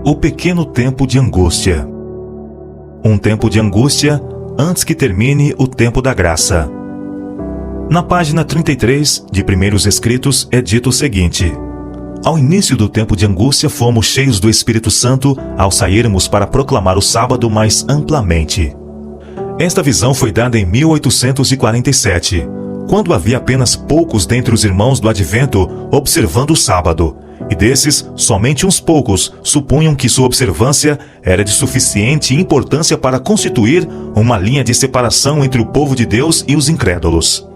O pequeno tempo de angústia. Um tempo de angústia antes que termine o tempo da graça. Na página 33 de Primeiros Escritos é dito o seguinte: ao início do tempo de angústia fomos cheios do Espírito Santo ao sairmos para proclamar o sábado mais amplamente. Esta visão foi dada em 1847, quando havia apenas poucos dentre os irmãos do Advento observando o sábado, e desses, somente uns poucos supunham que sua observância era de suficiente importância para constituir uma linha de separação entre o povo de Deus e os incrédulos.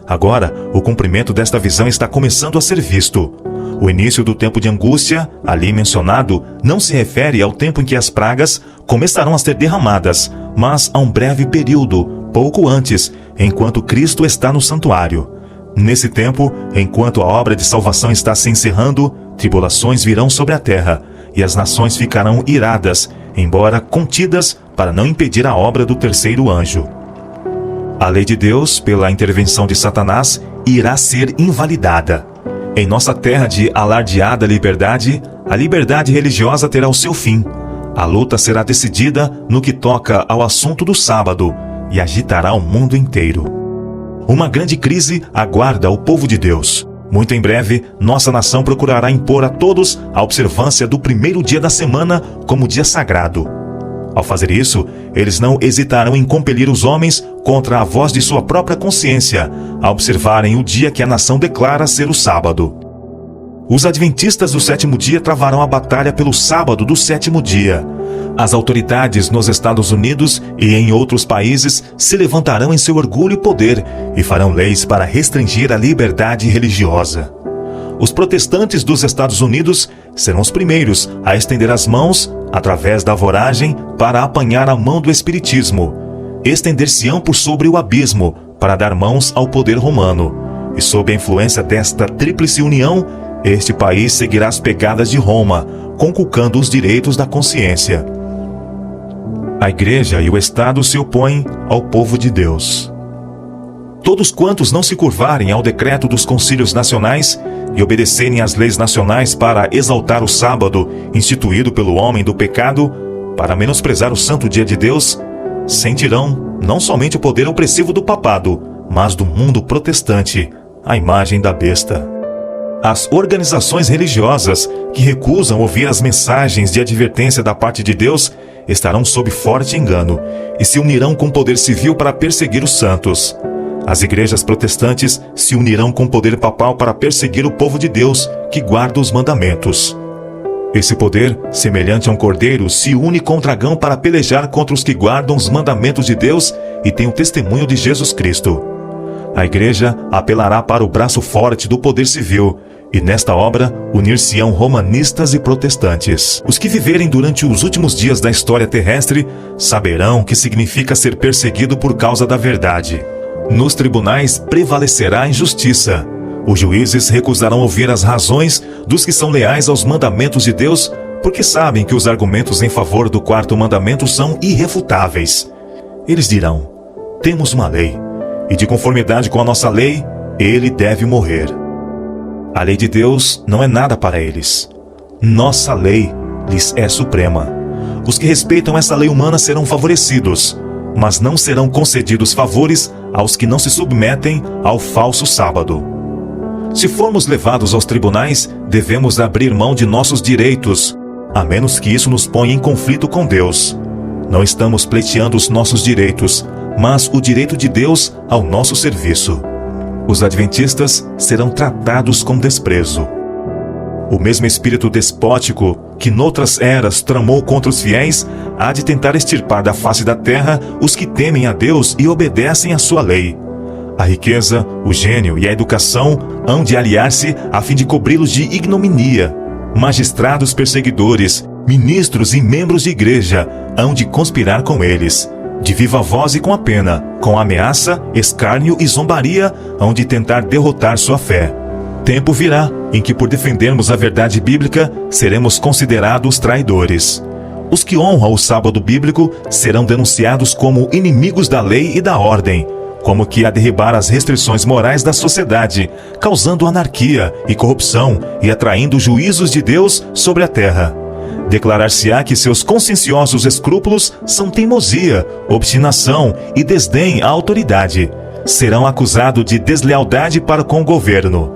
Agora, o cumprimento desta visão está começando a ser visto. O início do tempo de angústia, ali mencionado, não se refere ao tempo em que as pragas começarão a ser derramadas, mas a um breve período, pouco antes, enquanto Cristo está no santuário. Nesse tempo, enquanto a obra de salvação está se encerrando, tribulações virão sobre a terra, e as nações ficarão iradas, embora contidas para não impedir a obra do terceiro anjo. A lei de Deus, pela intervenção de Satanás, irá ser invalidada. Em nossa terra de alardeada liberdade, a liberdade religiosa terá o seu fim. A luta será decidida no que toca ao assunto do sábado e agitará o mundo inteiro. Uma grande crise aguarda o povo de Deus. Muito em breve, nossa nação procurará impor a todos a observância do primeiro dia da semana como dia sagrado. Ao fazer isso, eles não hesitarão em compelir os homens contra a voz de sua própria consciência a observarem o dia que a nação declara ser o sábado. Os adventistas do sétimo dia travarão a batalha pelo sábado do sétimo dia. As autoridades nos Estados Unidos e em outros países se levantarão em seu orgulho e poder e farão leis para restringir a liberdade religiosa. Os protestantes dos Estados Unidos serão os primeiros a estender as mãos, através da voragem, para apanhar a mão do espiritismo. Estender-se-ão por sobre o abismo, para dar mãos ao poder romano. E sob a influência desta tríplice união, este país seguirá as pegadas de Roma, conculcando os direitos da consciência. A Igreja e o Estado se opõem ao povo de Deus. Todos quantos não se curvarem ao decreto dos concílios nacionais e obedecerem às leis nacionais para exaltar o sábado instituído pelo homem do pecado, para menosprezar o santo dia de Deus, sentirão não somente o poder opressivo do papado, mas do mundo protestante, a imagem da besta. As organizações religiosas que recusam ouvir as mensagens de advertência da parte de Deus estarão sob forte engano e se unirão com o poder civil para perseguir os santos. As igrejas protestantes se unirão com o poder papal para perseguir o povo de Deus que guarda os mandamentos. Esse poder, semelhante a um cordeiro, se une com o dragão para pelejar contra os que guardam os mandamentos de Deus e têm o testemunho de Jesus Cristo. A igreja apelará para o braço forte do poder civil, e nesta obra unir-se-ão romanistas e protestantes. Os que viverem durante os últimos dias da história terrestre saberão o que significa ser perseguido por causa da verdade. Nos tribunais prevalecerá a injustiça. Os juízes recusarão ouvir as razões dos que são leais aos mandamentos de Deus, porque sabem que os argumentos em favor do quarto mandamento são irrefutáveis. Eles dirão: temos uma lei, e de conformidade com a nossa lei, ele deve morrer. A lei de Deus não é nada para eles. Nossa lei lhes é suprema. Os que respeitam essa lei humana serão favorecidos, mas não serão concedidos favores aos que não se submetem ao falso sábado. Se formos levados aos tribunais, devemos abrir mão de nossos direitos, a menos que isso nos ponha em conflito com Deus. Não estamos pleiteando os nossos direitos, mas o direito de Deus ao nosso serviço. Os adventistas serão tratados com desprezo. O mesmo espírito despótico que noutras eras tramou contra os fiéis há de tentar extirpar da face da terra os que temem a Deus e obedecem à sua lei. A riqueza, o gênio e a educação hão de aliar-se a fim de cobri-los de ignominia. Magistrados perseguidores, ministros e membros de igreja hão de conspirar com eles. De viva voz e com a pena, com ameaça, escárnio e zombaria, hão de tentar derrotar sua fé. Tempo virá em que, por defendermos a verdade bíblica, seremos considerados traidores. Os que honram o sábado bíblico serão denunciados como inimigos da lei e da ordem, como que a derribar as restrições morais da sociedade, causando anarquia e corrupção e atraindo juízos de Deus sobre a terra. Declarar-se-á que seus conscienciosos escrúpulos são teimosia, obstinação e desdém à autoridade. Serão acusados de deslealdade para com o governo.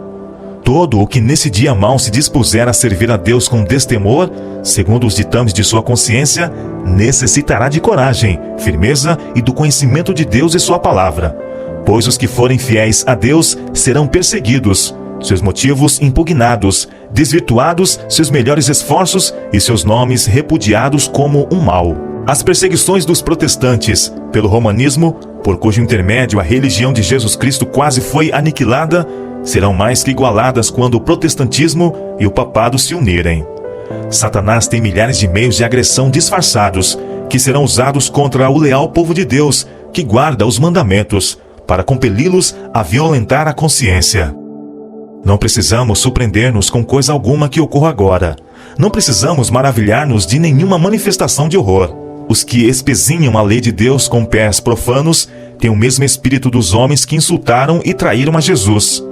Todo o que nesse dia mau se dispuser a servir a Deus com destemor, segundo os ditames de sua consciência, necessitará de coragem, firmeza e do conhecimento de Deus e sua palavra. Pois os que forem fiéis a Deus serão perseguidos, seus motivos impugnados, desvirtuados seus melhores esforços e seus nomes repudiados como um mal. As perseguições dos protestantes pelo romanismo, por cujo intermédio a religião de Jesus Cristo quase foi aniquilada, serão mais que igualadas quando o protestantismo e o papado se unirem. Satanás tem milhares de meios de agressão disfarçados, que serão usados contra o leal povo de Deus, que guarda os mandamentos, para compeli-los a violentar a consciência. Não precisamos surpreender-nos com coisa alguma que ocorra agora. Não precisamos maravilhar-nos de nenhuma manifestação de horror. Os que espezinham a lei de Deus com pés profanos têm o mesmo espírito dos homens que insultaram e traíram a Jesus.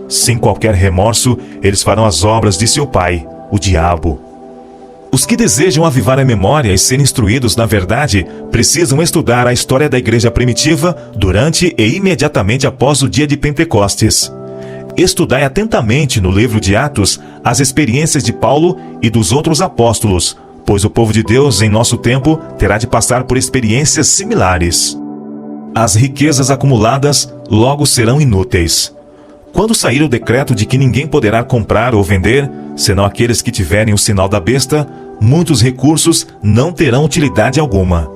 Sem qualquer remorso, eles farão as obras de seu pai, o diabo. Os que desejam avivar a memória e ser instruídos na verdade precisam estudar a história da igreja primitiva durante e imediatamente após o dia de Pentecostes. Estudai atentamente no livro de Atos as experiências de Paulo e dos outros apóstolos, pois o povo de Deus em nosso tempo terá de passar por experiências similares. As riquezas acumuladas logo serão inúteis. Quando sair o decreto de que ninguém poderá comprar ou vender, senão aqueles que tiverem o sinal da besta, muitos recursos não terão utilidade alguma.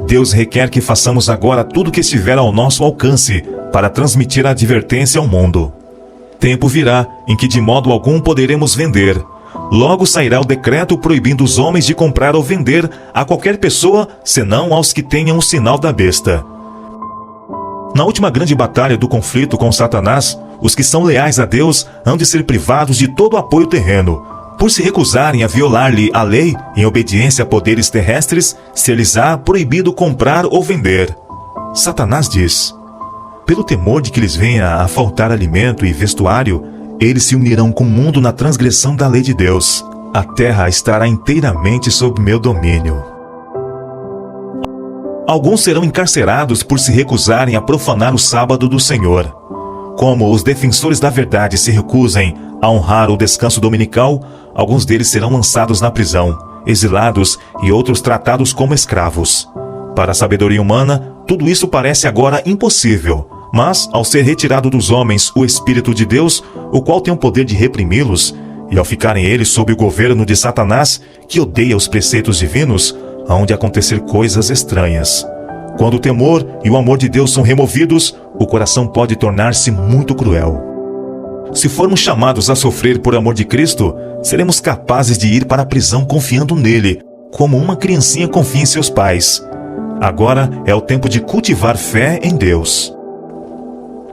Deus requer que façamos agora tudo o que estiver ao nosso alcance para transmitir a advertência ao mundo. Tempo virá em que de modo algum poderemos vender. Logo sairá o decreto proibindo os homens de comprar ou vender a qualquer pessoa, senão aos que tenham o sinal da besta. Na última grande batalha do conflito com Satanás, os que são leais a Deus hão de ser privados de todo apoio terreno. Por se recusarem a violar-lhe a lei, em obediência a poderes terrestres, ser-lhes-á proibido comprar ou vender. Satanás diz: pelo temor de que lhes venha a faltar alimento e vestuário, eles se unirão com o mundo na transgressão da lei de Deus. A terra estará inteiramente sob meu domínio. Alguns serão encarcerados por se recusarem a profanar o sábado do Senhor. Como os defensores da verdade se recusem a honrar o descanso dominical, alguns deles serão lançados na prisão, exilados e outros tratados como escravos. Para a sabedoria humana, tudo isso parece agora impossível, mas ao ser retirado dos homens o Espírito de Deus, o qual tem o poder de reprimi-los, e ao ficarem eles sob o governo de Satanás, que odeia os preceitos divinos, hão de acontecer coisas estranhas. Quando o temor e o amor de Deus são removidos, o coração pode tornar-se muito cruel. Se formos chamados a sofrer por amor de Cristo, seremos capazes de ir para a prisão confiando nele, como uma criancinha confia em seus pais. Agora é o tempo de cultivar fé em Deus.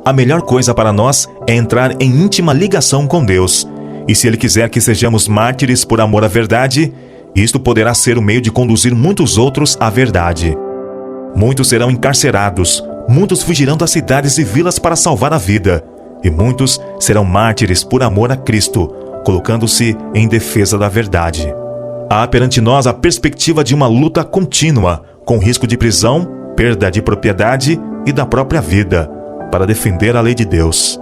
A melhor coisa para nós é entrar em íntima ligação com Deus. E se Ele quiser que sejamos mártires por amor à verdade, isto poderá ser o meio de conduzir muitos outros à verdade. Muitos serão encarcerados, muitos fugirão das cidades e vilas para salvar a vida, e muitos serão mártires por amor a Cristo, colocando-se em defesa da verdade. Há perante nós a perspectiva de uma luta contínua, com risco de prisão, perda de propriedade e da própria vida, para defender a lei de Deus.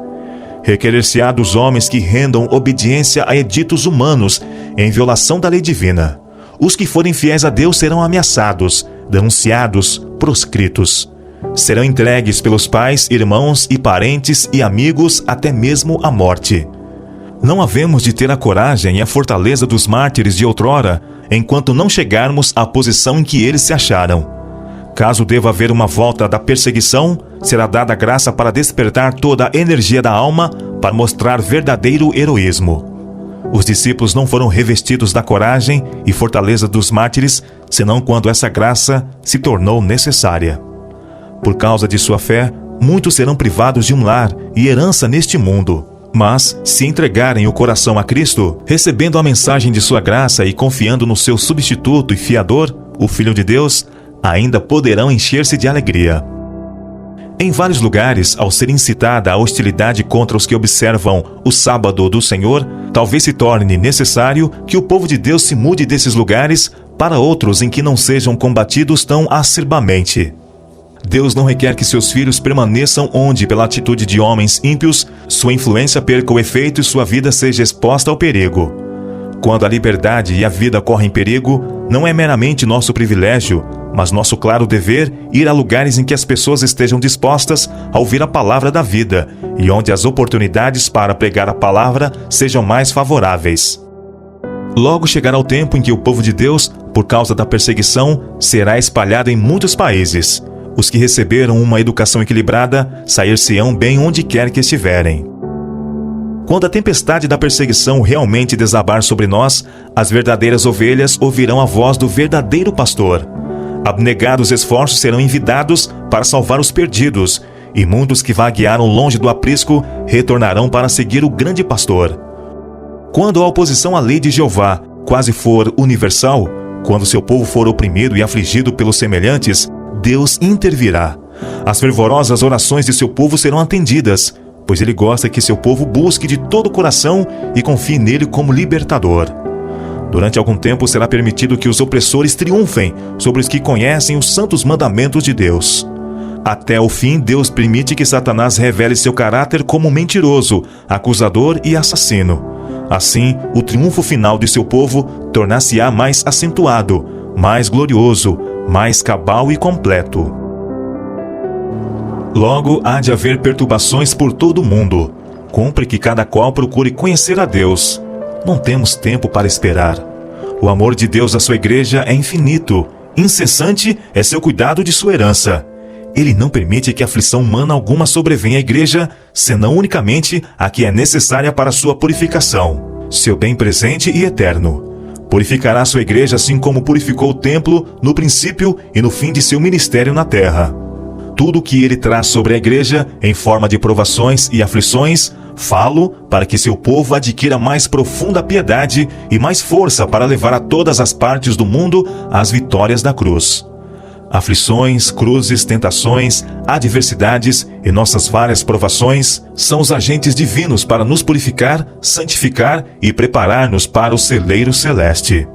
Requerer-se-á dos homens que rendam obediência a editos humanos em violação da lei divina. Os que forem fiéis a Deus serão ameaçados, denunciados, proscritos. Serão entregues pelos pais, irmãos e parentes e amigos até mesmo à morte. Não havemos de ter a coragem e a fortaleza dos mártires de outrora, enquanto não chegarmos à posição em que eles se acharam. Caso deva haver uma volta da perseguição, será dada a graça para despertar toda a energia da alma para mostrar verdadeiro heroísmo. Os discípulos não foram revestidos da coragem e fortaleza dos mártires, senão quando essa graça se tornou necessária. Por causa de sua fé, muitos serão privados de um lar e herança neste mundo. Mas, se entregarem o coração a Cristo, recebendo a mensagem de sua graça e confiando no seu substituto e fiador, o Filho de Deus, ainda poderão encher-se de alegria. Em vários lugares, ao ser incitada a hostilidade contra os que observam o sábado do Senhor, talvez se torne necessário que o povo de Deus se mude desses lugares para outros em que não sejam combatidos tão acerbamente. Deus não requer que seus filhos permaneçam onde, pela atitude de homens ímpios, sua influência perca o efeito e sua vida seja exposta ao perigo. Quando a liberdade e a vida correm perigo, não é meramente nosso privilégio, mas nosso claro dever ir a lugares em que as pessoas estejam dispostas a ouvir a palavra da vida e onde as oportunidades para pregar a palavra sejam mais favoráveis. Logo chegará o tempo em que o povo de Deus, por causa da perseguição, será espalhado em muitos países. Os que receberam uma educação equilibrada sair-se-ão bem onde quer que estiverem. Quando a tempestade da perseguição realmente desabar sobre nós, as verdadeiras ovelhas ouvirão a voz do verdadeiro pastor. Abnegados esforços serão envidados para salvar os perdidos, e muitos que vaguearam longe do aprisco retornarão para seguir o grande pastor. Quando a oposição à lei de Jeová quase for universal, quando seu povo for oprimido e afligido pelos semelhantes, Deus intervirá. As fervorosas orações de seu povo serão atendidas, pois ele gosta que seu povo busque de todo o coração e confie nele como libertador. Durante algum tempo será permitido que os opressores triunfem sobre os que conhecem os santos mandamentos de Deus. Até o fim, Deus permite que Satanás revele seu caráter como mentiroso, acusador e assassino. Assim, o triunfo final de seu povo tornar-se-á mais acentuado, mais glorioso, mais cabal e completo. Logo, há de haver perturbações por todo o mundo. Cumpre que cada qual procure conhecer a Deus. Não temos tempo para esperar. O amor de Deus à sua igreja é infinito. Incessante é seu cuidado de sua herança. Ele não permite que aflição humana alguma sobrevenha à igreja, senão unicamente a que é necessária para sua purificação, seu bem presente e eterno. Purificará sua igreja assim como purificou o templo no princípio e no fim de seu ministério na terra. Tudo o que ele traz sobre a igreja, em forma de provações e aflições, falo para que seu povo adquira mais profunda piedade e mais força para levar a todas as partes do mundo as vitórias da cruz. Aflições, cruzes, tentações, adversidades e nossas várias provações são os agentes divinos para nos purificar, santificar e preparar-nos para o celeiro celeste.